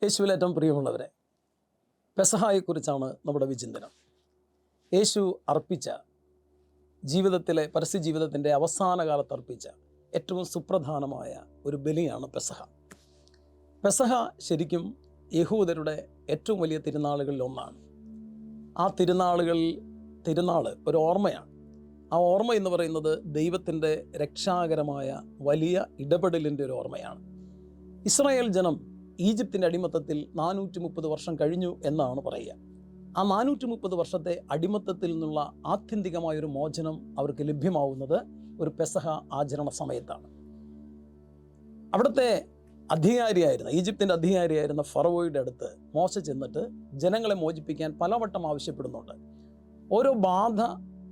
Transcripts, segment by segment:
യേശുവിലേറ്റവും പ്രിയമുള്ളവരെ, പെസഹായെക്കുറിച്ചാണ് നമ്മുടെ വിചിന്തനം. യേശു അർപ്പിച്ച ജീവിതത്തിലെ പരസ്യജീവിതത്തിൻ്റെ അവസാന കാലത്ത് അർപ്പിച്ച ഏറ്റവും സുപ്രധാനമായ ഒരു ബലിയാണ് പെസഹ. പെസഹ ശരിക്കും യഹൂദരുടെ ഏറ്റവും വലിയ തിരുനാളുകളിൽ ഒന്നാണ്. ആ തിരുനാൾ ഒരു ഓർമ്മയാണ്. ആ ഓർമ്മ എന്ന് പറയുന്നത് ദൈവത്തിൻ്റെ രക്ഷാകരമായ വലിയ ഇടപെടലിൻ്റെ ഒരു ഓർമ്മയാണ്. ഇസ്രായേൽ ജനം ഈജിപ്തിൻ്റെ അടിമത്തത്തിൽ 430 വർഷം കഴിഞ്ഞു എന്നാണ് പറയുക. ആ 430 വർഷത്തെ അടിമത്തത്തിൽ നിന്നുള്ള ആത്യന്തികമായൊരു മോചനം അവർക്ക് ലഭ്യമാവുന്നത് ഒരു പെസഹ ആചരണ സമയത്താണ്. അവിടുത്തെ ഈജിപ്തിൻ്റെ അധികാരിയായിരുന്ന ഫറവോയുടെ അടുത്ത് മോശ ചെന്നിട്ട് ജനങ്ങളെ മോചിപ്പിക്കാൻ പലവട്ടം ആവശ്യപ്പെടുന്നുണ്ട്. ഓരോ ബാധ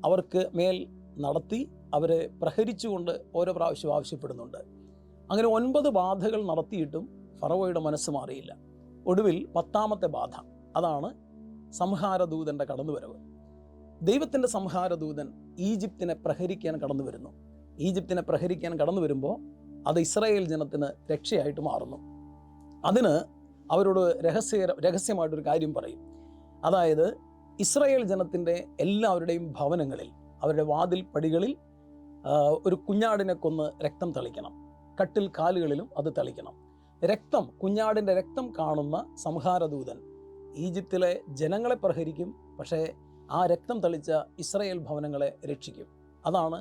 അവർക്ക് മേൽ നടത്തി അവരെ പ്രഹരിച്ചുകൊണ്ട് ഓരോ പ്രാവശ്യം ആവശ്യപ്പെടുന്നുണ്ട്. അങ്ങനെ 9 ബാധകൾ നടത്തിയിട്ടും ഫറവോയുടെ മനസ്സ് മാറിയില്ല. ഒടുവിൽ 10ാമത്തെ ബാധ, അതാണ് സംഹാരദൂതൻ്റെ കടന്നുവരവ്. ദൈവത്തിൻ്റെ സംഹാരദൂതൻ ഈജിപ്തിനെ പ്രഹരിക്കാൻ കടന്നു വരുന്നു. ഈജിപ്തിനെ പ്രഹരിക്കാൻ കടന്നു വരുമ്പോൾ അത് ഇസ്രായേൽ ജനത്തിന് രക്ഷയായിട്ട് മാറുന്നു. അതിന് അവരോട് രഹസ്യമായിട്ടൊരു കാര്യം പറയും. അതായത് ഇസ്രായേൽ ജനത്തിൻ്റെ എല്ലാവരുടെയും ഭവനങ്ങളിൽ, അവരുടെ വാതിൽ പടികളിൽ ഒരു കുഞ്ഞാടിനെ കൊന്ന് രക്തം തളിക്കണം. കട്ടിൽ കാലുകളിലും അത് തളിക്കണം. കുഞ്ഞാടിൻ്റെ രക്തം കാണുന്ന സംഹാരദൂതൻ ഈജിപ്തിലെ ജനങ്ങളെ പ്രഹരിക്കും, പക്ഷേ ആ രക്തം തളിച്ച ഇസ്രായേൽ ഭവനങ്ങളെ രക്ഷിക്കും. അതാണ്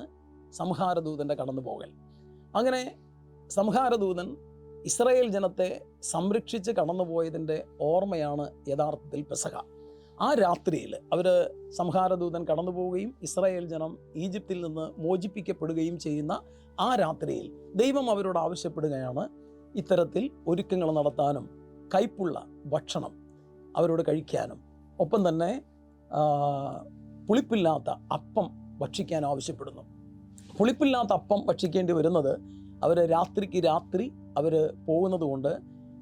സംഹാരദൂതൻ്റെ കടന്നുപോകൽ. അങ്ങനെ സംഹാരദൂതൻ ഇസ്രായേൽ ജനത്തെ സംരക്ഷിച്ച് കടന്നുപോയതിൻ്റെ ഓർമ്മയാണ് യഥാർത്ഥത്തിൽ പെസഹ. ആ രാത്രിയിൽ സംഹാരദൂതൻ കടന്നു പോവുകയും ഇസ്രായേൽ ജനം ഈജിപ്തിൽ നിന്ന് മോചിപ്പിക്കപ്പെടുകയും ചെയ്യുന്ന ആ രാത്രിയിൽ ദൈവം അവരോട് ആവശ്യപ്പെടുകയാണ് ഇത്തരത്തിൽ ഒരുക്കങ്ങൾ നടത്താനും കയ്പുള്ള ഭക്ഷണം അവരോട് കഴിക്കാനും ഒപ്പം തന്നെ പുളിപ്പില്ലാത്ത അപ്പം ഭക്ഷിക്കാൻ ആവശ്യപ്പെടുന്നു. പുളിപ്പില്ലാത്ത അപ്പം ഭക്ഷിക്കേണ്ടി വരുന്നത് രാത്രിക്ക് രാത്രി പോകുന്നത് കൊണ്ട്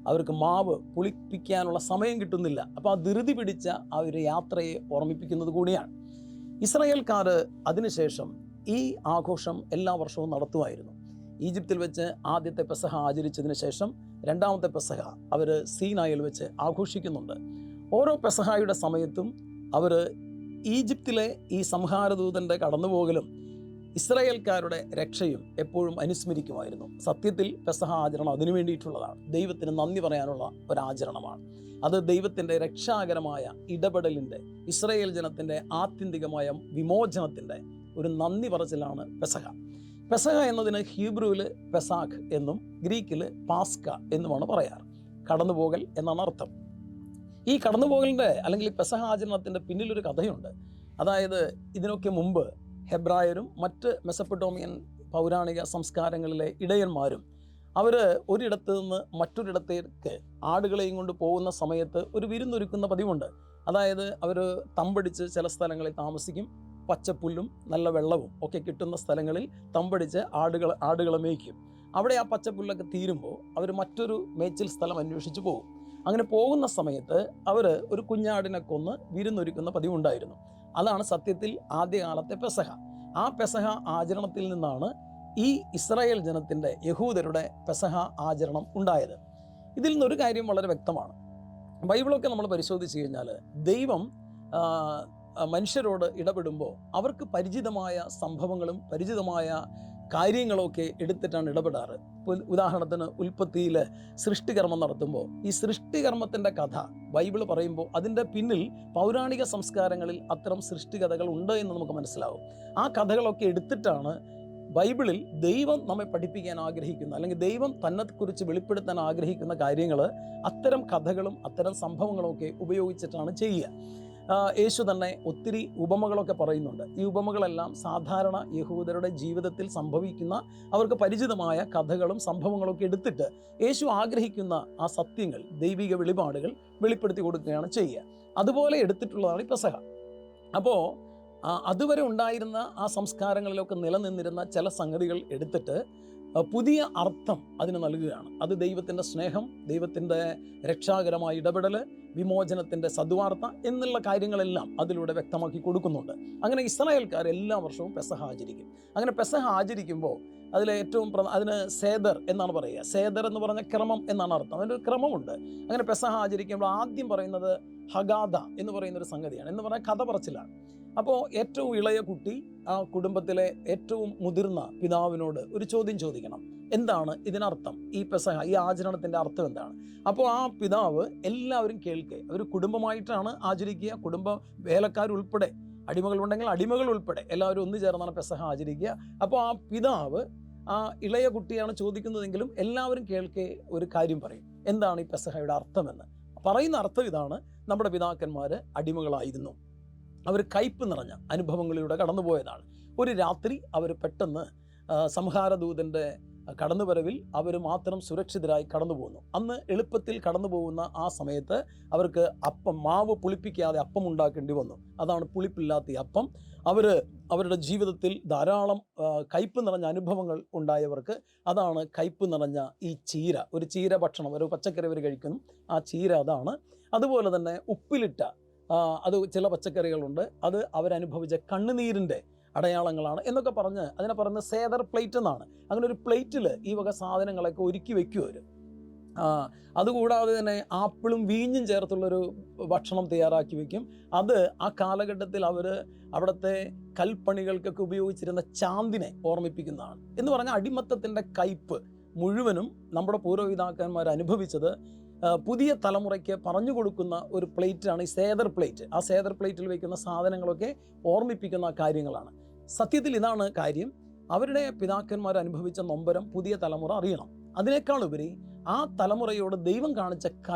അവർക്ക് മാവ് പുളിപ്പിക്കാനുള്ള സമയം കിട്ടുന്നില്ല. അപ്പോൾ ആ ധൃതി പിടിച്ച ആ ഒരു യാത്രയെ ഓർമ്മിപ്പിക്കുന്നത് കൂടിയാണ്. ഇസ്രായേൽക്കാർ അതിനുശേഷം ഈ ആഘോഷം എല്ലാ വർഷവും നടത്തുമായിരുന്നു. ഈജിപ്തിൽ വെച്ച് ആദ്യത്തെ പെസഹ ആചരിച്ചതിന് ശേഷം 2ാമത്തെ പെസഹ സീനായിൽ വെച്ച് ആഘോഷിക്കുന്നുണ്ട്. ഓരോ പെസഹായുടെ സമയത്തും ഈജിപ്തിലെ ഈ സംഹാരദൂതൻ്റെ കടന്നുപോകലും ഇസ്രായേൽക്കാരുടെ രക്ഷയും എപ്പോഴും അനുസ്മരിക്കുമായിരുന്നു. സത്യത്തിൽ പെസഹ ആചരണം അതിനു വേണ്ടിയിട്ടുള്ളതാണ്. ദൈവത്തിന് നന്ദി പറയാനുള്ള ഒരാചരണമാണ്. അത് ദൈവത്തിൻ്റെ രക്ഷാകരമായ ഇടപെടലിൻ്റെ, ഇസ്രായേൽ ജനത്തിൻ്റെ ആത്യന്തികമായ വിമോചനത്തിൻ്റെ ഒരു നന്ദി പറച്ചിലാണ് പെസഹ. പെസഹ എന്നതിന് ഹീബ്രുവിൽ പെസാഖ് എന്നും ഗ്രീക്കിൽ പാസ്ക എന്നുമാണ് പറയാറ്. കടന്നുപോകൽ എന്നാണ് അർത്ഥം. ഈ കടന്നുപോകലിൻ്റെ അല്ലെങ്കിൽ പെസഹ ആചരണത്തിൻ്റെ പിന്നിലൊരു കഥയുണ്ട്. അതായത് ഇതിനൊക്കെ മുമ്പ് ഹെബ്രായരും മറ്റ് മെസപ്പൊട്ടോമിയൻ പൗരാണിക സംസ്കാരങ്ങളിലെ ഇടയന്മാരും ഒരിടത്ത് നിന്ന് മറ്റൊരിടത്തേക്ക് ആടുകളെയും കൊണ്ട് പോകുന്ന സമയത്ത് ഒരു വിരുന്നൊരുക്കുന്ന പതിവുണ്ട്. അതായത് തമ്പടിച്ച് ചില സ്ഥലങ്ങളിൽ താമസിക്കും. പച്ചപ്പുല്ലും നല്ല വെള്ളവും ഒക്കെ കിട്ടുന്ന സ്ഥലങ്ങളിൽ തമ്പടിച്ച് ആടുകളെ മേയ്ക്കും. അവിടെ ആ പച്ചപ്പുല്ലൊക്കെ തീരുമ്പോൾ മറ്റൊരു മേച്ചിൽ സ്ഥലം അന്വേഷിച്ച് പോകും. അങ്ങനെ പോകുന്ന സമയത്ത് ഒരു കുഞ്ഞാടിനെ കൊന്ന് വിരുന്നൊരുക്കുന്ന പതിവുണ്ടായിരുന്നു. അതാണ് സത്യത്തിൽ ആദ്യകാലത്തെ പെസഹ. ആ പെസഹ ആചരണത്തിൽ നിന്നാണ് ഈ ഇസ്രായേൽ ജനത്തിൻ്റെ, യഹൂദരുടെ പെസഹ ആചരണം ഉണ്ടായത്. ഇതിൽ നിന്നൊരു കാര്യം വളരെ വ്യക്തമാണ്. ബൈബിളൊക്കെ നമ്മൾ പരിശോധിച്ച് കഴിഞ്ഞാൽ ദൈവം മനുഷ്യരോട് ഇടപെടുമ്പോൾ അവർക്ക് പരിചിതമായ സംഭവങ്ങളും പരിചിതമായ കാര്യങ്ങളൊക്കെ എടുത്തിട്ടാണ് ഇടപെടാറ്. ഉദാഹരണത്തിന് ഉൽപ്പത്തിയിൽ സൃഷ്ടികർമ്മം നടത്തുമ്പോൾ ഈ സൃഷ്ടികർമ്മത്തിൻ്റെ കഥ ബൈബിൾ പറയുമ്പോൾ അതിൻ്റെ പിന്നിൽ പൗരാണിക സംസ്കാരങ്ങളിൽ അത്തരം സൃഷ്ടികഥകൾ ഉണ്ട് എന്ന് നമുക്ക് മനസ്സിലാവും. ആ കഥകളൊക്കെ എടുത്തിട്ടാണ് ബൈബിളിൽ ദൈവം നമ്മെ പഠിപ്പിക്കാൻ ആഗ്രഹിക്കുന്ന, അല്ലെങ്കിൽ ദൈവം തന്നെക്കുറിച്ച് വെളിപ്പെടുത്താൻ ആഗ്രഹിക്കുന്ന കാര്യങ്ങൾ അത്തരം കഥകളും അത്തരം സംഭവങ്ങളൊക്കെ ഉപയോഗിച്ചിട്ടാണ് ചെയ്യുക. യേശു തന്നെ ഒത്തിരി ഉപമകളൊക്കെ പറയുന്നുണ്ട്. ഈ ഉപമകളെല്ലാം സാധാരണ യഹൂദരുടെ ജീവിതത്തിൽ സംഭവിക്കുന്ന അവർക്ക് പരിചിതമായ കഥകളും സംഭവങ്ങളൊക്കെ എടുത്തിട്ട് യേശു ആഗ്രഹിക്കുന്ന ആ സത്യങ്ങൾ, ദൈവിക വെളിപാടുകൾ വെളിപ്പെടുത്തി കൊടുക്കുകയാണ് ചെയ്യുക. അതുപോലെ എടുത്തിട്ടുള്ളതാണ് ഈ പെസഹ. അപ്പോൾ അതുവരെ ഉണ്ടായിരുന്ന ആ സംസ്കാരങ്ങളിലൊക്കെ നിലനിന്നിരുന്ന ചില സംഗതികൾ എടുത്തിട്ട് പുതിയ അർത്ഥം അതിന് നൽകുകയാണ്. അത് ദൈവത്തിൻ്റെ സ്നേഹം, ദൈവത്തിൻ്റെ രക്ഷാകരമായ ഇടപെടൽ, വിമോചനത്തിൻ്റെ സദ്വാർത്ത എന്നുള്ള കാര്യങ്ങളെല്ലാം അതിലൂടെ വ്യക്തമാക്കി കൊടുക്കുന്നുണ്ട്. അങ്ങനെ ഇസ്രായേൽക്കാർ എല്ലാ വർഷവും പെസഹ ആചരിക്കും. അങ്ങനെ പെസഹ ആചരിക്കുമ്പോൾ അതിലെ ഏറ്റവും അതിന് സേദർ എന്നാണ് പറയുക. സേദർ എന്ന് പറഞ്ഞ ക്രമം എന്നാണ് അർത്ഥം. അതിനൊരു ക്രമമുണ്ട്. അങ്ങനെ പെസഹ ആചരിക്കുമ്പോൾ ആദ്യം പറയുന്നത് ഹഗാദ എന്ന് പറയുന്നൊരു സംഗതിയാണ്. എന്ന് പറഞ്ഞാൽ കഥ പറച്ചിലാണ്. അപ്പോൾ ഏറ്റവും ഇളയ കുട്ടി ആ കുടുംബത്തിലെ ഏറ്റവും മുതിർന്ന പിതാവിനോട് ഒരു ചോദ്യം ചോദിക്കണം, എന്താണ് ഇതിനർത്ഥം, ഈ പെസഹ ഈ ആചരണത്തിൻ്റെ അർത്ഥം എന്താണ്. അപ്പോൾ ആ പിതാവ് എല്ലാവരും കേൾക്കെ, അവർ കുടുംബമായിട്ടാണ് ആചരിക്കുക, കുടുംബ വേലക്കാരുൾപ്പെടെ, അടിമകളുണ്ടെങ്കിൽ അടിമകൾ ഉൾപ്പെടെ എല്ലാവരും ഒന്നു ചേർന്നാണ് പെസഹ ആചരിക്കുക. അപ്പോൾ ആ പിതാവ് ആ ഇളയ കുട്ടിയാണ് ചോദിക്കുന്നതെങ്കിലും എല്ലാവരും കേൾക്കെ ഒരു കാര്യം പറയും, എന്താണ് ഈ പെസഹയുടെ അർത്ഥമെന്ന്. പറയുന്ന അർത്ഥം ഇതാണ്: നമ്മുടെ പിതാക്കന്മാർ അടിമകളായിരുന്നു, അവർ കയ്പ് നിറഞ്ഞ അനുഭവങ്ങളിലൂടെ കടന്നുപോയതാണ്. ഒരു രാത്രി അവർ പെട്ടെന്ന് സംഹാരദൂതൻ്റെ കടന്നുവരവിൽ അവർ മാത്രം സുരക്ഷിതരായി കടന്നു പോകുന്നു. അന്ന് എളുപ്പത്തിൽ കടന്നു പോകുന്ന ആ സമയത്ത് അവർക്ക് മാവ് പുളിപ്പിക്കാതെ അപ്പം ഉണ്ടാക്കേണ്ടി വന്നു. അതാണ് പുളിപ്പില്ലാത്ത അപ്പം. അവരുടെ ജീവിതത്തിൽ ധാരാളം കയ്പ് നിറഞ്ഞ അനുഭവങ്ങൾ ഉണ്ടായവർക്ക് അതാണ് കയ്പ് നിറഞ്ഞ ഈ ചീര. ഒരു ചീര ഭക്ഷണം, ഒരു പച്ചക്കറി അവർ കഴിക്കുന്നു, ആ ചീര അതാണ്. അതുപോലെ തന്നെ ഉപ്പിലിട്ട അത് ചില പച്ചക്കറികളുണ്ട്, അത് അവരനുഭവിച്ച കണ്ണുനീരിൻ്റെ അടയാളങ്ങളാണ് എന്നൊക്കെ പറഞ്ഞ് അതിനെ പറയുന്നത് സേദർ പ്ലേറ്റ് എന്നാണ്. അങ്ങനെ ഒരു പ്ലേറ്റിൽ ഈ വക സാധനങ്ങളൊക്കെ ഒരുക്കി വയ്ക്കും അവർ. അതുകൂടാതെ തന്നെ ആപ്പിളും വീഞ്ഞും ചേർത്തുള്ളൊരു ഭക്ഷണം തയ്യാറാക്കി വയ്ക്കും. അത് ആ കാലഘട്ടത്തിൽ അവർ അവിടുത്തെ കൽപ്പണികൾക്കൊക്കെ ഉപയോഗിച്ചിരുന്ന ചാന്തിനെ ഓർമ്മിപ്പിക്കുന്നതാണ്. എന്ന് പറഞ്ഞാൽ അടിമത്തത്തിൻ്റെ കയ്പ് മുഴുവനും നമ്മുടെ പൂർവ്വപിതാക്കന്മാർ അനുഭവിച്ചത് പുതിയ തലമുറയ്ക്ക് പറഞ്ഞു കൊടുക്കുന്ന ഒരു പ്ലേറ്റാണ് ഈ സേദർ പ്ലേറ്റ്. ആ സേദർ പ്ലേറ്റിൽ വയ്ക്കുന്ന സാധനങ്ങളൊക്കെ ഓർമ്മിപ്പിക്കുന്ന കാര്യങ്ങളാണ്. സത്യത്തിൽ ഇതാണ് കാര്യം. അവരുടെ പിതാക്കന്മാർ അനുഭവിച്ച നൊമ്പരം പുതിയ തലമുറ അറിയണം. അതിനേക്കാളുപരി ആ തലമുറയോട് ദൈവം കാണിച്ച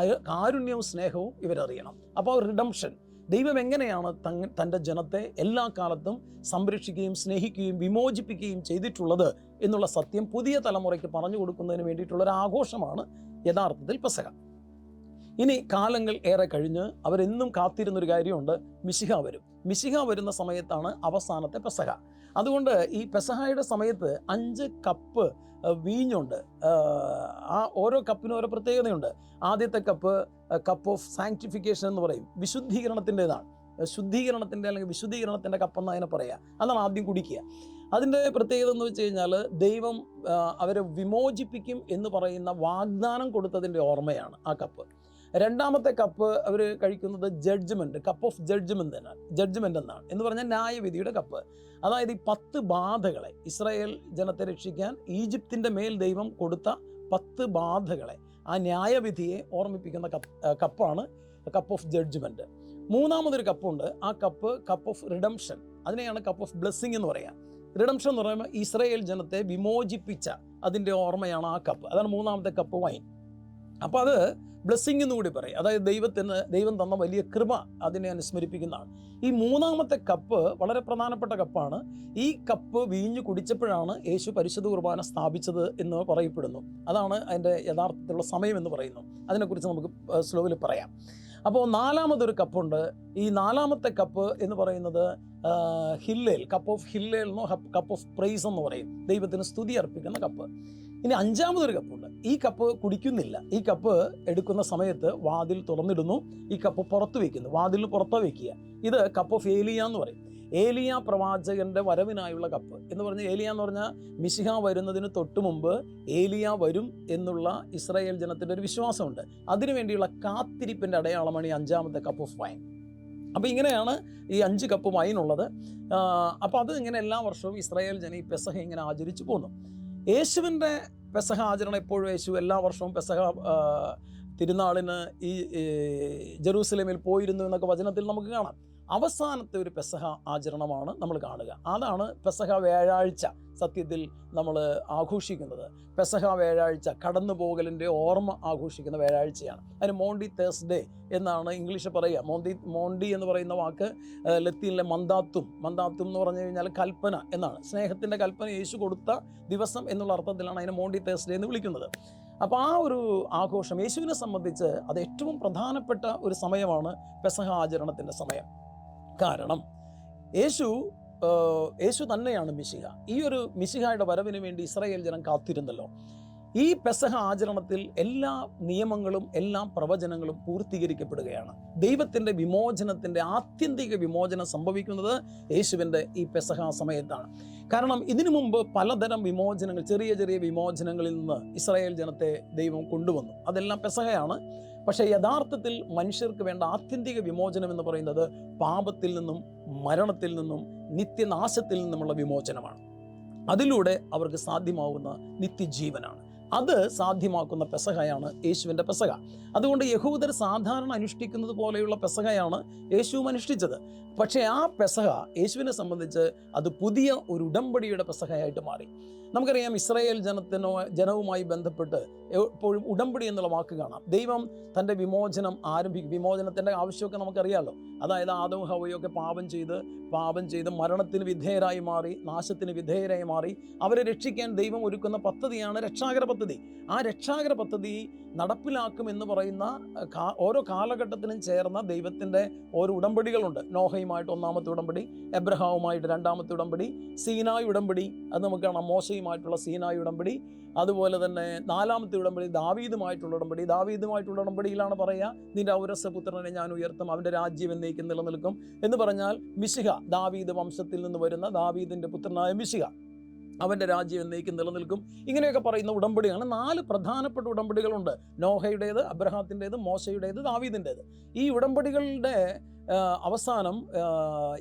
കാരുണ്യവും സ്നേഹവും ഇവരറിയണം. അപ്പോൾ റിഡംഷൻ, ദൈവം എങ്ങനെയാണ് തൻ്റെ ജനത്തെ എല്ലാ കാലത്തും സംരക്ഷിക്കുകയും സ്നേഹിക്കുകയും വിമോചിപ്പിക്കുകയും ചെയ്തിട്ടുള്ളത് എന്നുള്ള സത്യം പുതിയ തലമുറയ്ക്ക് പറഞ്ഞു കൊടുക്കുന്നതിന് വേണ്ടിയിട്ടുള്ളൊരു ആഘോഷമാണ് യഥാർത്ഥത്തിൽ പെസഹ. ഇനി കാലങ്ങൾ ഏറെ കഴിഞ്ഞ് അവരെന്നും കാത്തിരുന്നൊരു കാര്യമുണ്ട്: മിശിഹ വരും. മിശിഹ വരുന്ന സമയത്താണ് അവസാനത്തെ പെസഹ. അതുകൊണ്ട് ഈ പെസഹയുടെ സമയത്ത് 5 കപ്പ് വീഞ്ഞുണ്ട്. ആ ഓരോ കപ്പിനും ഓരോ പ്രത്യേകതയുണ്ട്. ആദ്യത്തെ കപ്പ് ഓഫ് സാങ്ക്ടിഫിക്കേഷൻ എന്ന് പറയും, വിശുദ്ധീകരണത്തിൻ്റെതാണ്. ശുദ്ധീകരണത്തിൻ്റെ അല്ലെങ്കിൽ വിശുദ്ധീകരണത്തിൻ്റെ കപ്പെന്ന് അതിനെ പറയുക. അതാണ് ആദ്യം കുടിക്കുക. അതിൻ്റെ പ്രത്യേകത എന്ന് വെച്ച് കഴിഞ്ഞാൽ ദൈവം അവരെ വിമോചിപ്പിക്കും എന്ന് പറയുന്ന വാഗ്ദാനം കൊടുത്തതിൻ്റെ ഓർമ്മയാണ് ആ കപ്പ്. രണ്ടാമത്തെ കപ്പ് അവർ കഴിക്കുന്നത് ജഡ്ജ്മെൻറ്റ്, കപ്പ് ഓഫ് ജഡ്ജ്മെൻറ്റ് എന്നാണ്. എന്ന് പറഞ്ഞാൽ ന്യായവിധിയുടെ കപ്പ്. അതായത് ഈ 10 ബാധകളെ, ഇസ്രായേൽ ജനത്തെ രക്ഷിക്കാൻ ഈജിപ്തിൻ്റെ മേൽ ദൈവം കൊടുത്ത 10 ബാധകളെ, ആ ന്യായവിധിയെ ഓർമ്മിപ്പിക്കുന്ന കപ്പാണ് കപ്പ് ഓഫ് ജഡ്ജ്മെൻറ്റ്. മൂന്നാമതൊരു കപ്പുണ്ട്. ആ കപ്പ് ഓഫ് റിഡംഷൻ. അതിനെയാണ് കപ്പ് ഓഫ് ബ്ലെസ്സിങ് എന്ന് പറയുക. റിഡംഷൻ എന്ന് പറയുമ്പോൾ ഇസ്രായേൽ ജനത്തെ വിമോചിപ്പിച്ച അതിൻ്റെ ഓർമ്മയാണ് ആ കപ്പ്. അതാണ് മൂന്നാമത്തെ കപ്പ് വൈൻ. അപ്പോൾ അത് ബ്ലെസ്സിങ് എന്നുകൂടി പറയും. അതായത് ദൈവം തന്ന വലിയ കൃപ അതിനെ അനുസ്മരിപ്പിക്കുന്നതാണ്. ഈ മൂന്നാമത്തെ കപ്പ് വളരെ പ്രധാനപ്പെട്ട കപ്പാണ്. ഈ കപ്പ് വീഞ്ഞു കുടിച്ചപ്പോഴാണ് യേശു പരിശുദ്ധ കുർബാന സ്ഥാപിച്ചത് എന്ന് പറയപ്പെടുന്നു. അതാണ് അതിൻ്റെ യഥാർത്ഥത്തിലുള്ള സമയം എന്ന് പറയുന്നു. അതിനെക്കുറിച്ച് നമുക്ക് സ്ലോവിൽ പറയാം. അപ്പോൾ നാലാമതൊരു കപ്പുണ്ട്. ഈ നാലാമത്തെ കപ്പ് എന്ന് പറയുന്നത് ഹില്ലേൽ, കപ്പ് ഓഫ് ഹില്ലേൽ എന്നോ കപ്പ് ഓഫ് പ്രൈസ് എന്ന് പറയും, ദൈവത്തിന് സ്തുതി അർപ്പിക്കുന്ന കപ്പ്. ഇനി അഞ്ചാമതൊരു കപ്പുണ്ട്. ഈ കപ്പ് കുടിക്കുന്നില്ല. ഈ കപ്പ് എടുക്കുന്ന സമയത്ത് വാതിൽ തുറന്നിടുന്നു, ഈ കപ്പ് പുറത്ത് വയ്ക്കുന്നു, വാതിലിന് പുറത്ത് വയ്ക്കുക. ഇത് കപ്പ് ഓഫ് ഏലിയ എന്ന് പറയും. ഏലിയ പ്രവാചകന്റെ വരവിനായുള്ള കപ്പ് എന്ന് പറഞ്ഞാൽ, ഏലിയ എന്ന് പറഞ്ഞാൽ മിശിഹ വരുന്നതിന് തൊട്ട് മുമ്പ് ഏലിയ വരും എന്നുള്ള ഇസ്രായേൽ ജനത്തിൻ്റെ ഒരു വിശ്വാസമുണ്ട്. അതിനുവേണ്ടിയുള്ള കാത്തിരിപ്പിൻ്റെ അടയാളമാണ് ഈ അഞ്ചാമത്തെ കപ്പ് ഓഫ് വൈൻ. അപ്പോൾ ഇങ്ങനെയാണ് ഈ 5 കപ്പ് വൈനുള്ളത്. അപ്പോൾ അത് ഇങ്ങനെ എല്ലാ വർഷവും ഇസ്രായേൽ ജനം ഈ പെസഹ ഇങ്ങനെ ആചരിച്ചു പോന്നു. യേശുവിൻ്റെ പെസഹ ആചരണം എപ്പോഴും, യേശു എല്ലാ വർഷവും പെസഹ തിരുനാളിന് ഈ ജെറൂസലേമിൽ പോയിരുന്നു എന്നൊക്കെ വചനത്തിൽ നമുക്ക് കാണാം. അവസാനത്തെ ഒരു പെസഹ ആചരണമാണ് നമ്മൾ കാണുക. അതാണ് പെസഹ വ്യാഴാഴ്ച സത്യത്തിൽ നമ്മൾ ആഘോഷിക്കുന്നത്. പെസഹ വ്യാഴാഴ്ച കടന്നുപോകലിൻ്റെ ഓർമ്മ ആഘോഷിക്കുന്ന വ്യാഴാഴ്ചയാണ്. അതിന് മോണ്ടി തേഴ്സ്ഡേ എന്നാണ് ഇംഗ്ലീഷ് പറയുക. മോണ്ടി എന്ന് പറയുന്ന വാക്ക് ലത്തീനിലെ മന്ദാത്തും എന്ന് പറഞ്ഞു കഴിഞ്ഞാൽ കൽപ്പന എന്നാണ്. സ്നേഹത്തിൻ്റെ കൽപ്പന യേശു കൊടുത്ത ദിവസം എന്നുള്ള അർത്ഥത്തിലാണ് അതിനെ മോണ്ടി തേഴ്സ്ഡേ എന്ന് വിളിക്കുന്നത്. അപ്പോൾ ആ ഒരു ആഘോഷം യേശുവിനെ സംബന്ധിച്ച് അത് ഏറ്റവും പ്രധാനപ്പെട്ട ഒരു സമയമാണ് പെസഹ ആചരണത്തിൻ്റെ സമയം. കാരണം യേശു തന്നെയാണ് മിശിഹ. ഈ ഒരു മിശിഹായുടെ വരവിന് വേണ്ടി ഇസ്രായേൽ ജനം കാത്തിരുന്നല്ലോ. ഈ പെസഹ ആചരണത്തിൽ എല്ലാ നിയമങ്ങളും എല്ലാ പ്രവചനങ്ങളും പൂർത്തീകരിക്കപ്പെടുകയാണ്. ദൈവത്തിൻ്റെ വിമോചനത്തിൻ്റെ ആത്യന്തിക വിമോചനം സംഭവിക്കുന്നത് യേശുവിൻ്റെ ഈ പെസഹ സമയത്താണ്. കാരണം ഇതിനു മുമ്പ് പലതരം വിമോചനങ്ങൾ, ചെറിയ ചെറിയ വിമോചനങ്ങളിൽ നിന്ന് ഇസ്രായേൽ ജനത്തെ ദൈവം കൊണ്ടുവന്നു. അതെല്ലാം പെസഹയാണ്. പക്ഷേ യഥാർത്ഥത്തിൽ മനുഷ്യർക്ക് വേണ്ട ആത്യന്തിക വിമോചനം എന്ന് പറയുന്നത് പാപത്തിൽ നിന്നും മരണത്തിൽ നിന്നും നിത്യനാശത്തിൽ നിന്നുമുള്ള വിമോചനമാണ്. അതിലൂടെ അവർക്ക് സാധ്യമാവുന്ന നിത്യജീവനാണ്. അത് സാധ്യമാക്കുന്ന പെസഹയാണ് യേശുവിൻ്റെ പെസഹ. അതുകൊണ്ട് യഹൂദർ സാധാരണ അനുഷ്ഠിക്കുന്നത് പോലെയുള്ള പെസഹയാണ് യേശുവും അനുഷ്ഠിച്ചത്. പക്ഷേ ആ പെസഹ യേശുവിനെ സംബന്ധിച്ച് അത് പുതിയ ഒരു ഉടമ്പടിയുടെ പെസഹയായിട്ട് മാറി. നമുക്കറിയാം, ഇസ്രായേൽ ജനവുമായി ബന്ധപ്പെട്ട് എപ്പോഴും ഉടമ്പടി എന്നുള്ള വാക്ക് കാണാം. ദൈവം തൻ്റെ വിമോചനം ആരംഭിക്കും. വിമോചനത്തിൻ്റെ ആവശ്യമൊക്കെ നമുക്കറിയാമല്ലോ. അതായത് ആദവും ഹവ്വയൊക്കെ പാപം ചെയ്ത് മരണത്തിന് വിധേയരായി മാറി, നാശത്തിന് വിധേയരായി മാറി. അവരെ രക്ഷിക്കാൻ ദൈവം ഒരുക്കുന്ന പദ്ധതിയാണ് രക്ഷാകര പദ്ധതി. ആ രക്ഷാകര പദ്ധതി നടപ്പിലാക്കുമെന്ന് പറയുന്ന ഓരോ കാലഘട്ടത്തിനും ചേർന്ന ദൈവത്തിൻ്റെ ഓരോ ഉടമ്പടികളുണ്ട്. നോഹയുമായിട്ട് 1ാമത്തെ ഉടമ്പടി, എബ്രഹാമുമായിട്ട് 2ാമത്തെ ഉടമ്പടി, സീനായി ഉടമ്പടി, അത് നമുക്ക് കാണാം, മോശയുമായിട്ടുള്ള സീനായി ഉടമ്പടി. അതുപോലെ തന്നെ 4ാമത്തെ ഉടമ്പടി ദാവീദുമായിട്ടുള്ള ഉടമ്പടി. ദാവീദുമായിട്ടുള്ള ഉടമ്പടിയിലാണ് പറയുക, നിന്റെ ഔരസപുത്രനെ ഞാൻ ഉയർത്തും, അവൻ്റെ രാജ്യം എന്നേക്കും നിലനിൽക്കും എന്ന് പറഞ്ഞാൽ മിശിഹ, ദാവീദ് വംശത്തിൽ നിന്ന് വരുന്ന ദാവീദിൻ്റെ പുത്രനായ മിശിഹ, അവൻ്റെ രാജ്യം എന്നേക്കും നിലനിൽക്കും. ഇങ്ങനെയൊക്കെ പറയുന്ന ഉടമ്പടിയാണ്. 4 പ്രധാനപ്പെട്ട ഉടമ്പടികളുണ്ട്. നോഹയുടേത്, അബ്രഹാത്തിൻ്റേത്, മോശയുടേത്, ദാവീദിൻ്റേത്. ഈ ഉടമ്പടികളുടെ അവസാനം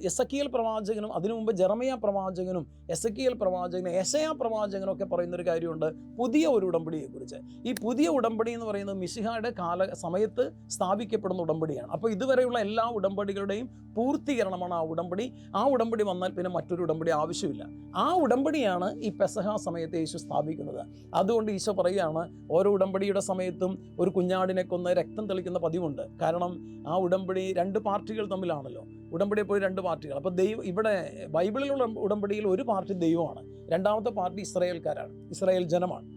എസക്കിയേൽ പ്രവാചകനും അതിനു മുമ്പ് ജെറമിയ പ്രവാചകനും എസക്കിയേൽ പ്രവാചകനും യെശയ്യാ പ്രവാചകനും ഒക്കെ പറയുന്നൊരു കാര്യമുണ്ട്, പുതിയ ഒരു ഉടമ്പടിയെക്കുറിച്ച്. ഈ പുതിയ ഉടമ്പടി എന്ന് പറയുന്നത് മിശിഹായുടെ സമയത്ത് സ്ഥാപിക്കപ്പെടുന്ന ഉടമ്പടിയാണ്. അപ്പോൾ ഇതുവരെയുള്ള എല്ലാ ഉടമ്പടികളുടെയും പൂർത്തീകരണമാണ് ആ ഉടമ്പടി. ആ ഉടമ്പടി വന്നാൽ പിന്നെ മറ്റൊരു ഉടമ്പടി ആവശ്യമില്ല. ആ ഉടമ്പടിയാണ് ഈ പെസഹ സമയത്ത് യേശു സ്ഥാപിക്കുന്നത്. അതുകൊണ്ട് ഈശോ പറയുകയാണ്, ഓരോ ഉടമ്പടിയുടെ സമയത്തും ഒരു കുഞ്ഞാടിനെ കൊന്ന് രക്തം തെളിക്കുന്ന പതിവുണ്ട്. കാരണം ആ ഉടമ്പടി 2 പാർട്ടികൾ തമ്മിലാണല്ലോ. ഉടമ്പടിയെ പോയി 2 പാർട്ടികൾ. അപ്പോൾ ഇവിടെ ബൈബിളിലുള്ള ഉടമ്പടിയിൽ ഒരു പാർട്ടി ദൈവമാണ്, 2ാമത്തെ പാർട്ടി ഇസ്രായേൽക്കാരാണ്, ഇസ്രായേൽ ജനമാണ്.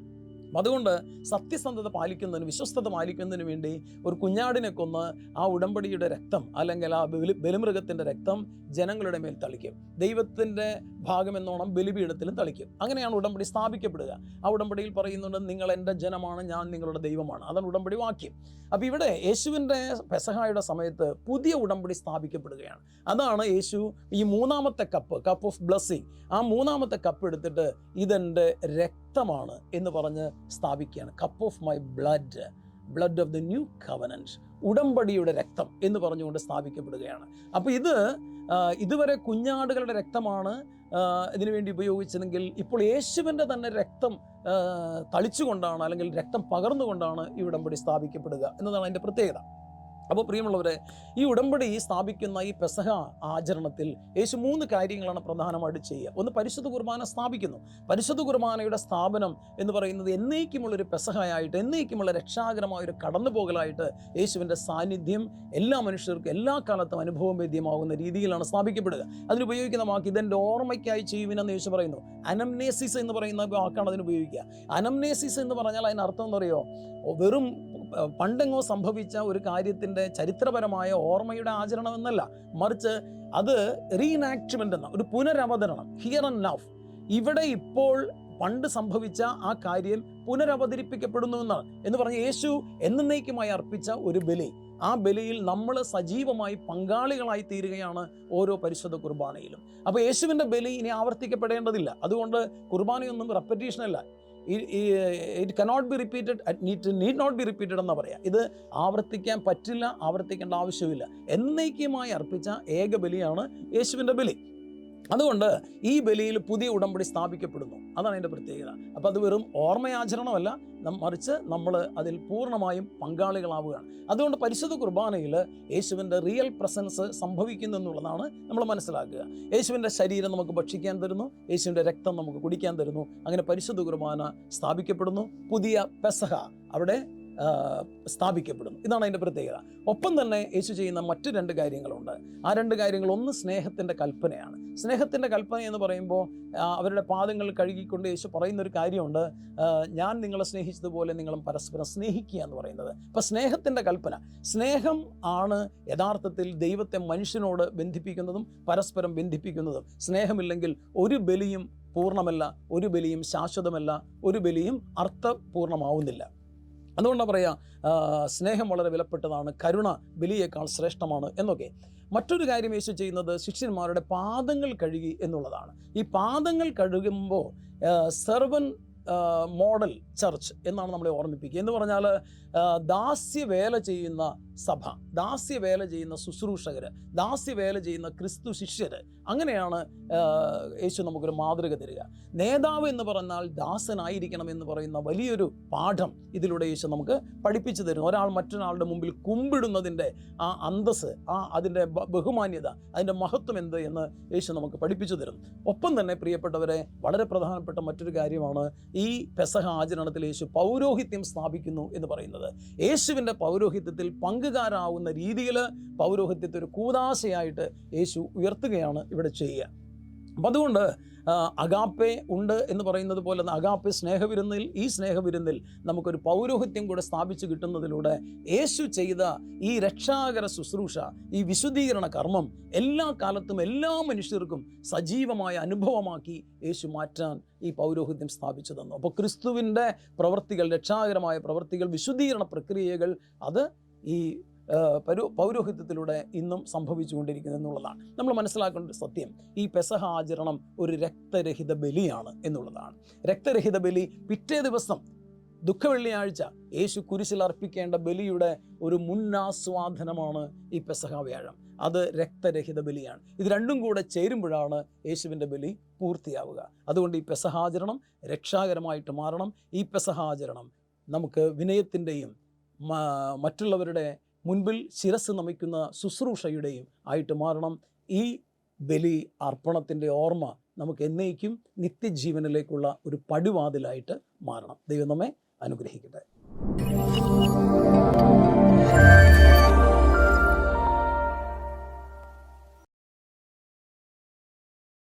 അതുകൊണ്ട് സത്യസന്ധത പാലിക്കുന്നതിന്, വിശ്വസ്തത പാലിക്കുന്നതിന് വേണ്ടി ഒരു കുഞ്ഞാടിനെ കൊന്ന് ആ ഉടമ്പടിയുടെ രക്തം അല്ലെങ്കിൽ ആ ബലിമൃഗത്തിൻ്റെ രക്തം ജനങ്ങളുടെ മേൽ തളിക്കും. ദൈവത്തിൻ്റെ ഭാഗമെന്നോണം ബലിപീഠത്തിലും തളിക്കും. അങ്ങനെയാണ് ഉടമ്പടി സ്ഥാപിക്കപ്പെടുക. ആ ഉടമ്പടിയിൽ പറയുന്നുണ്ട്, നിങ്ങൾ എൻ്റെ ജനമാണ്, ഞാൻ നിങ്ങളുടെ ദൈവമാണ്. അതാണ് ഉടമ്പടി വാക്യം. അപ്പോൾ ഇവിടെ യേശുവിൻ്റെ പെസഹായുടെ സമയത്ത് പുതിയ ഉടമ്പടി സ്ഥാപിക്കപ്പെടുകയാണ്. അതാണ് യേശു ഈ 3ാമത്തെ കപ്പ് ഓഫ് ബ്ലെസ്സിങ്, ആ 3ാമത്തെ കപ്പ് എടുത്തിട്ട് ഇതെൻ്റെ രക്തമാണ് എന്ന് പറഞ്ഞ് സ്ഥാപിക്കുകയാണ്. Cup of my blood of the new covenant, ഉടമ്പടിയുടെ രക്തം എന്ന് പറഞ്ഞുകൊണ്ട് സ്ഥാപിക്കപ്പെടുകയാണ്. അപ്പോൾ ഇതുവരെ കുഞ്ഞാടുകളുടെ രക്തമാണ് ഇതിനു വേണ്ടി ഉപയോഗിച്ചതെങ്കിൽ ഇപ്പോൾ യേശുവിൻ്റെ തന്നെ രക്തം തളിച്ചുകൊണ്ടാണ് അല്ലെങ്കിൽ രക്തം പകർന്നുകൊണ്ടാണ് ഈ ഉടമ്പടി സ്ഥാപിക്കപ്പെടുക എന്നതാണ് അതിൻ്റെ പ്രത്യേകത. അപ്പോൾ പ്രിയമുള്ളവരെ, ഈ ഉടമ്പടി സ്ഥാപിക്കുന്ന ഈ പെസഹ ആചരണത്തിൽ യേശു 3 കാര്യങ്ങളാണ് പ്രധാനമായിട്ട് ചെയ്യുക. ഒന്ന്, പരിശുദ്ധ കുർബാന സ്ഥാപിക്കുന്നു. പരിശുദ്ധ കുർബാനയുടെ സ്ഥാപനം എന്ന് പറയുന്നത് എന്നേക്കുമുള്ളൊരു പെസഹയായിട്ട്, എന്നേക്കുമുള്ള രക്ഷാകരമായൊരു കടന്നുപോകലായിട്ട് യേശുവിൻ്റെ സാന്നിധ്യം എല്ലാ മനുഷ്യർക്കും എല്ലാ കാലത്തും അനുഭവം വേദ്യമാകുന്ന രീതിയിലാണ് സ്ഥാപിക്കപ്പെടുക. അതിനുപയോഗിക്കുന്ന വാക്ക് ഇതെൻ്റെ ഓർമ്മയ്ക്കായി ചെയ്യുവിനെന്ന് യേശു പറയുന്നു. അനംനേസിസ് എന്ന് പറയുന്ന വാക്കാണ് അതിന് ഉപയോഗിക്കുക. അനംനേസിസ് എന്ന് പറഞ്ഞാൽ അതിനർത്ഥം എന്ന് പറയുമോ, വെറും പണ്ടെങ്ങോ സംഭവിച്ച ഒരു കാര്യത്തിൻ്റെ ചരിത്രപരമായ ഓർമ്മയുടെ ആചരണം എന്നല്ല, മറിച്ച് അത് റീഇനാക്ട്മെൻ്റ് എന്ന ഒരു പുനരവതരണം, ഹിയർ ആൻഡ് നൗ, ഇവിടെ ഇപ്പോൾ പണ്ട് സംഭവിച്ച ആ കാര്യം പുനരവതരിപ്പിക്കപ്പെടുന്നു എന്നാണ്. എന്ന് പറഞ്ഞ് യേശു എന്നേക്കുമായി അർപ്പിച്ച ഒരു ബലി, ആ ബലിയിൽ നമ്മൾ സജീവമായി പങ്കാളികളായി തീരുകയാണ് ഓരോ പരിശുദ്ധ കുർബാനയിലും. അപ്പോൾ യേശുവിൻ്റെ ബലി ഇനി ആവർത്തിക്കപ്പെടേണ്ടതില്ല. അതുകൊണ്ട് കുർബാനയൊന്നും റെപ്പറ്റീഷനല്ല. It cannot be repeated, it need not be repeated എന്ന് പറയാം. ഇത് ആവർത്തിക്കാൻ പറ്റില്ല, ആവർത്തിക്കേണ്ട ആവശ്യമില്ല. എന്നേക്കുമായി അർപ്പിച്ച ഏക ബലിയാണ് യേശുവിൻ്റെ ബലി. അതുകൊണ്ട് ഈ ബലിയിൽ പുതിയ ഉടമ്പടി സ്ഥാപിക്കപ്പെടുന്നു. അതാണ് അതിൻ്റെ പ്രത്യേകത. അപ്പോൾ അത് വെറും ഓർമ്മയാചരണമല്ല, മറിച്ച് നമ്മൾ അതിൽ പൂർണ്ണമായും പങ്കാളികളാവുകയാണ്. അതുകൊണ്ട് പരിശുദ്ധ കുർബാനയിൽ യേശുവിൻ്റെ റിയൽ പ്രസൻസ് സംഭവിക്കുന്നു എന്നുള്ളതാണ് നമ്മൾ മനസ്സിലാക്കുക. യേശുവിൻ്റെ ശരീരം നമുക്ക് ഭക്ഷിക്കാൻ തരുന്നു, യേശുവിൻ്റെ രക്തം നമുക്ക് കുടിക്കാൻ തരുന്നു. അങ്ങനെ പരിശുദ്ധ കുർബാന സ്ഥാപിക്കപ്പെടുന്നു. പുതിയ പെസഹ അവിടെ സ്ഥാപിക്കപ്പെടുന്നു. ഇതാണ് അതിൻ്റെ പ്രത്യേകത. ഒപ്പം തന്നെ യേശു ചെയ്യുന്ന മറ്റു 2 കാര്യങ്ങളുണ്ട്. ആ 2 കാര്യങ്ങൾ, ഒന്ന് സ്നേഹത്തിൻ്റെ കൽപ്പനയാണ്. സ്നേഹത്തിൻ്റെ കൽപ്പന എന്ന് പറയുമ്പോൾ അവരുടെ പാദങ്ങൾ കഴുകിക്കൊണ്ട് യേശു പറയുന്നൊരു കാര്യമുണ്ട്, ഞാൻ നിങ്ങളെ സ്നേഹിച്ചതുപോലെ നിങ്ങളും പരസ്പരം സ്നേഹിക്കുക എന്ന് പറയുന്നത്. അപ്പം സ്നേഹത്തിൻ്റെ കൽപ്പന, സ്നേഹം ആണ് യഥാർത്ഥത്തിൽ ദൈവത്തെ മനുഷ്യനോട് ബന്ധിപ്പിക്കുന്നതും പരസ്പരം ബന്ധിപ്പിക്കുന്നതും. സ്നേഹമില്ലെങ്കിൽ ഒരു ബലിയും പൂർണ്ണമല്ല, ഒരു ബലിയും ശാശ്വതമല്ല, ഒരു ബലിയും അർത്ഥപൂർണ്ണമാവുന്നില്ല. അതുകൊണ്ടാണ് പറയുക സ്നേഹം വളരെ വിലപ്പെട്ടതാണ്, കരുണ ബലിയേക്കാൾ ശ്രേഷ്ഠമാണ് എന്നൊക്കെ. മറ്റൊരു കാര്യം യേശു ചെയ്യുന്നത് ശിഷ്യന്മാരുടെ പാദങ്ങൾ കഴുകി എന്നുള്ളതാണ്. ഈ പാദങ്ങൾ കഴുകുമ്പോൾ സെർവൻ മോഡൽ ചർച്ച് എന്നാണ് നമ്മളെ ഓർമ്മിപ്പിക്കുക. എന്ന് പറഞ്ഞാൽ ദാസ്യവേല ചെയ്യുന്ന സഭ, ദാസ്യവേല ചെയ്യുന്ന ശുശ്രൂഷകർ, ദാസ്യവേല ചെയ്യുന്ന ക്രിസ്തു ശിഷ്യർ, അങ്ങനെയാണ് യേശു നമുക്കൊരു മാതൃക തരിക. നേതാവ് എന്ന് പറഞ്ഞാൽ ദാസനായിരിക്കണം എന്ന് പറയുന്ന വലിയൊരു പാഠം ഇതിലൂടെ യേശു നമുക്ക് പഠിപ്പിച്ചു തരുന്നു. ഒരാൾ മറ്റൊരാളുടെ മുമ്പിൽ കുമ്പിടുന്നതിൻ്റെ ആ അന്തസ്സ്, അതിൻ്റെ ബഹുമാന്യത, അതിൻ്റെ മഹത്വം എന്ത് എന്ന് യേശു നമുക്ക് പഠിപ്പിച്ചു തരുന്നു. ഒപ്പം തന്നെ പ്രിയപ്പെട്ടവരെ, വളരെ പ്രധാനപ്പെട്ട മറ്റൊരു കാര്യമാണ് ഈ പെസഹ ആചരണത്തിൽ യേശു പൗരോഹിത്യം സ്ഥാപിക്കുന്നു എന്ന് പറയുന്നത്. യേശുവിൻ്റെ പൗരോഹിത്യത്തിൽ പങ്കുകാരാവുന്ന രീതിയിൽ പൗരോഹിത്യത്തെ ഒരു കൂദാശയായിട്ട് യേശു ഉയർത്തുകയാണ് ഇവിടെ ചെയ്യുക. അപ്പം അതുകൊണ്ട് അഗാപ്പെ ഉണ്ട് എന്ന് പറയുന്നത് പോലെ അഗാപ്പെ സ്നേഹവിരുന്നിൽ, ഈ സ്നേഹവിരുന്നിൽ നമുക്കൊരു പൗരോഹിത്യം കൂടെ സ്ഥാപിച്ചു കിട്ടുന്നതിലൂടെ യേശു ചെയ്ത ഈ രക്ഷാകര ശുശ്രൂഷ, ഈ വിശുദ്ധീകരണ കർമ്മം എല്ലാ കാലത്തും എല്ലാ മനുഷ്യർക്കും സജീവമായ അനുഭവമാക്കി യേശു മാറ്റാൻ ഈ പൗരോഹിത്യം സ്ഥാപിച്ചു തന്നു. അപ്പോൾ ക്രിസ്തുവിൻ്റെ പ്രവൃത്തികൾ, രക്ഷാകരമായ പ്രവൃത്തികൾ, വിശുദ്ധീകരണ പ്രക്രിയകൾ, അത് ഈ പൗരോഹിത്യത്തിലൂടെ ഇന്നും സംഭവിച്ചുകൊണ്ടിരിക്കുന്നു എന്നുള്ളതാണ് നമ്മൾ മനസ്സിലാക്കേണ്ട ഒരു സത്യം. ഈ പെസഹ ആചരണം ഒരു രക്തരഹിത ബലിയാണ് എന്നുള്ളതാണ്. രക്തരഹിത ബലി പിറ്റേ ദിവസം ദുഃഖവെള്ളിയാഴ്ച യേശു കുരിശിൽ അർപ്പിക്കേണ്ട ബലിയുടെ ഒരു മുന്നാസ്വാദനമാണ് ഈ പെസഹ വ്യാഴം. അത് രക്തരഹിത ബലിയാണ്. ഇത് രണ്ടും കൂടെ ചേരുമ്പോഴാണ് യേശുവിൻ്റെ ബലി പൂർത്തിയാവുക. അതുകൊണ്ട് ഈ പെസഹാചരണം രക്ഷാകരമായിട്ട് മാറണം. ഈ പെസഹാചരണം നമുക്ക് വിനയത്തിൻ്റെയും മറ്റുള്ളവരുടെ മുൻപിൽ ശിരസ് നമിക്കുന്ന ശുശ്രൂഷയുടെയും ആയിട്ട് മാറണം. ഈ ബലി അർപ്പണത്തിൻ്റെ ഓർമ്മ നമുക്ക് എന്നേക്കും നിത്യജീവനിലേക്കുള്ള ഒരു പടിവാതിലായിട്ട് മാറണം. ദൈവം നമ്മെ അനുഗ്രഹിക്കട്ടെ.